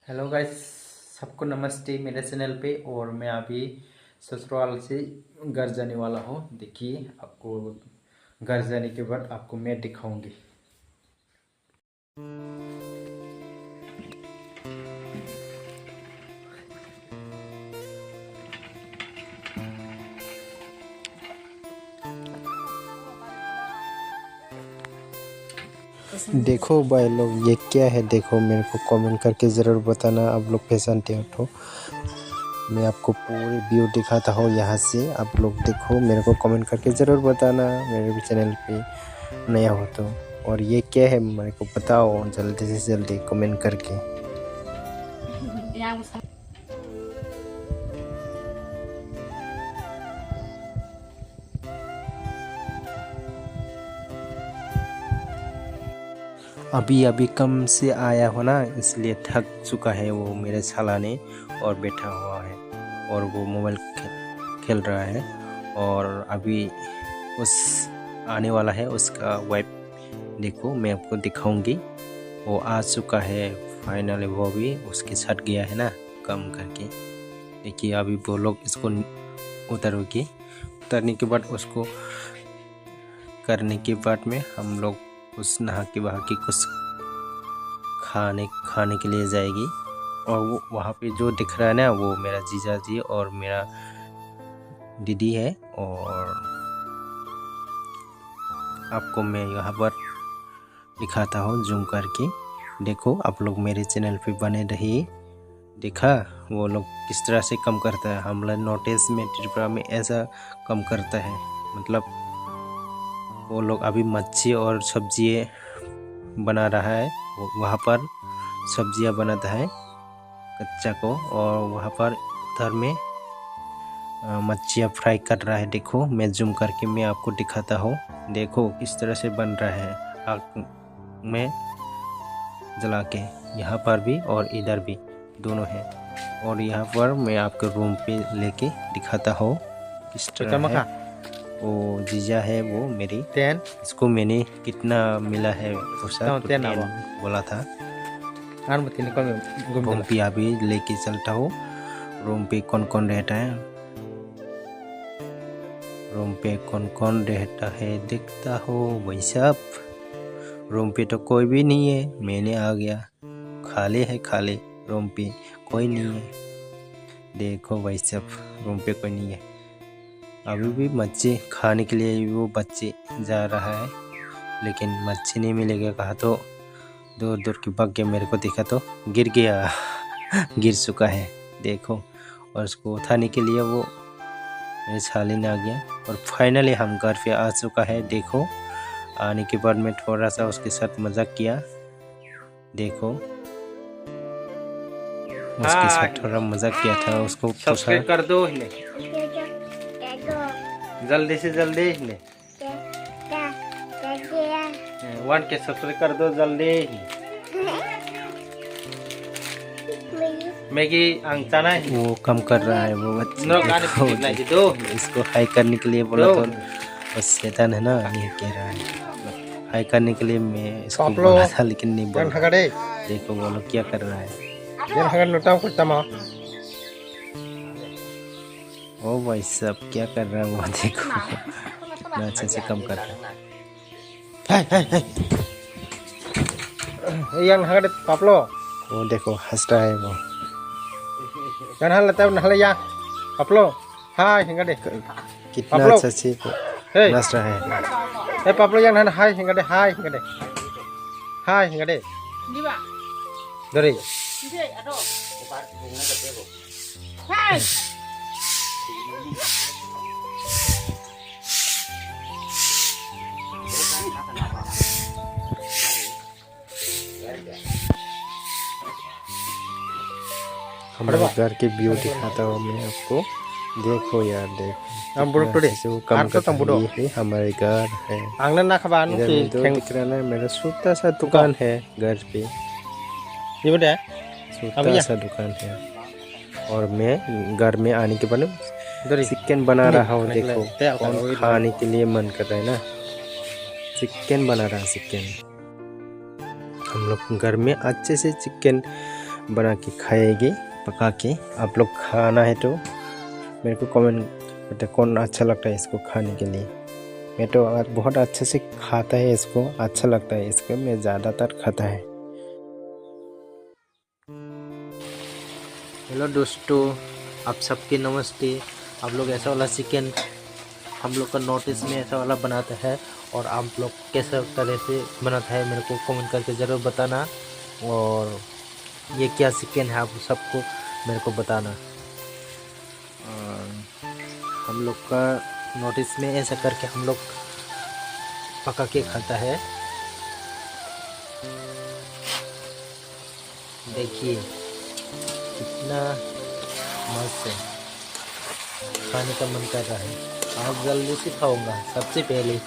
Hello guys, सबको नमस्ते मेरे चैनल पे। और मैं अभी ससुराल से घर जाने वाला हूँ। देखिए, आपको घर जाने के बाद आपको मैं दिखाऊंगी। देखो भाई लोग, ये क्या है? देखो, मेरे को कमेंट करके ज़रूर बताना आप लोग पहचानते हो तो। मैं आपको पूरी व्यू दिखाता हूँ यहाँ से। आप लोग देखो, मेरे को कमेंट करके ज़रूर बताना मेरे भी चैनल पे नया हो तो। और ये क्या है मेरे को बताओ जल्दी से जल्दी कमेंट करके। अभी अभी कम से आया हो ना, इसलिए थक चुका है वो मेरे सालाने। और बैठा हुआ है और वो मोबाइल खेल रहा है। और अभी उस आने वाला है उसका वाइफ। देखो, मैं आपको दिखाऊंगी। वो आ चुका है फाइनली। वो भी उसके साथ गया है ना, कम करके। देखिए, अभी वो लोग इसको उतरोगे। उतरने के बाद उसको करने के बाद में हम लोग उस नहा के बहा के कुछ खाने के लिए जाएगी। और वो वहाँ पे जो दिख रहा है ना, वो मेरा जीजा जी और मेरा दीदी है। और आपको मैं यहाँ पर दिखाता हूँ जूम करके। देखो, आप लोग मेरे चैनल पे बने रहिए। देखा वो लोग किस तरह से कम करता है। हम लोग नोटिस में त्रिपुरा में ऐसा कम करता है। मतलब वो लोग अभी मच्छी और सब्जी बना रहा है। वहाँ पर सब्जियाँ बनाता है कच्चा को, और वहाँ पर उधर में मच्छियाँ फ्राई कर रहा है। देखो, मैं जूम करके मैं आपको दिखाता हूँ। देखो किस तरह से बन रहा है आग में जला के। यहाँ पर भी और इधर भी दोनों है। और यहाँ पर मैं आपके रूम पे लेके दिखाता हूँ किस तरह है। वो जीजा है वो मेरी। इसको मैंने कितना मिला है उसका बोला था। रूम पे अभी लेके चलता हूँ। रूम पे कौन कौन रहता है, रूम पे कौन कौन रहता है देखता हो भाई साहब। रूम पे तो कोई भी नहीं है। मैंने आ गया, खाली है, खाली। रूम पे कोई नहीं है। देखो भाई साहब, रूम पे कोई नहीं है। अभी भी मच्छी खाने के लिए वो बच्चे जा रहा है, लेकिन मच्छी नहीं मिलेगा। कहा तो दूर दूर की भाग के मेरे को देखा तो गिर गया। गिर चुका है देखो। और उसको उठाने के लिए वो मेरे सालिन आ गया। और फाइनली हम घर पे आ चुका है। देखो, आने के बाद मैं थोड़ा सा उसके साथ मजाक किया। देखो, उसके साथ थोड़ा मजाक किया था। उसको सब्सक्राइब कर दो जल्दी से जल्दी। 1K सब्सक्राइब कर दो जल्दी। मैगी अंगचाना है। वो कम कर रहा है वो बच्चे। दो इसको हाई करने के लिए बोला तो बस शैतान है ना, ये कह रहा है हाई करने के लिए। मैं इसको बोला था लेकिन नहीं बोला। देखो वो लोग क्या कर रहा है। ओ भाई साहब, क्या कर रहा है वो देखो। इतना अच्छे से कम कर रहा है। वो देखो हंस रहा है वो। कितना अच्छा से नाच रहा है। पापलो yang hai hingga deh hai hingga deh hai hingga deh dari hai हमारे घर के व्यू दिखाता हूँ मैं आपको। देखो यार, देखो कम करता है। हमारे घर है इधर में दो दिख रहा है। मेरा छोटा सा दुकान है घर पे, छोटा सा दुकान है। और मैं घर में आने के बाद चिकन बना रहा हूँ। देखो, कौन खाने के लिए मन कर रहा है ना, चिकन बना रहा है। चिकन हम लोग घर में अच्छे से चिकन बना के खाएगी पका के। आप लोग खाना है तो मेरे को कमेंट करते कौन अच्छा लगता है इसको खाने के लिए। मैं तो बहुत अच्छे से खाता है इसको, अच्छा लगता है इसको, मैं ज़्यादातर खाता है। हेलो दोस्तों, आप सबके नमस्ते। आप लोग ऐसा वाला चिकन हम लोग का नॉर्थ ईस्ट में ऐसा वाला बनाता है, और आप लोग कैसे तरह से बनाता है मेरे को कमेंट करके ज़रूर बताना। और ये क्या चिकन है आप सबको मेरे को बताना। और हम लोग का नॉर्थ ईस्ट में ऐसा करके हम लोग पका के खाता है। देखिए कितना मस्त है, खाने का मन कर रहा है। आज जल्दी से खाऊंगा सबसे पहले।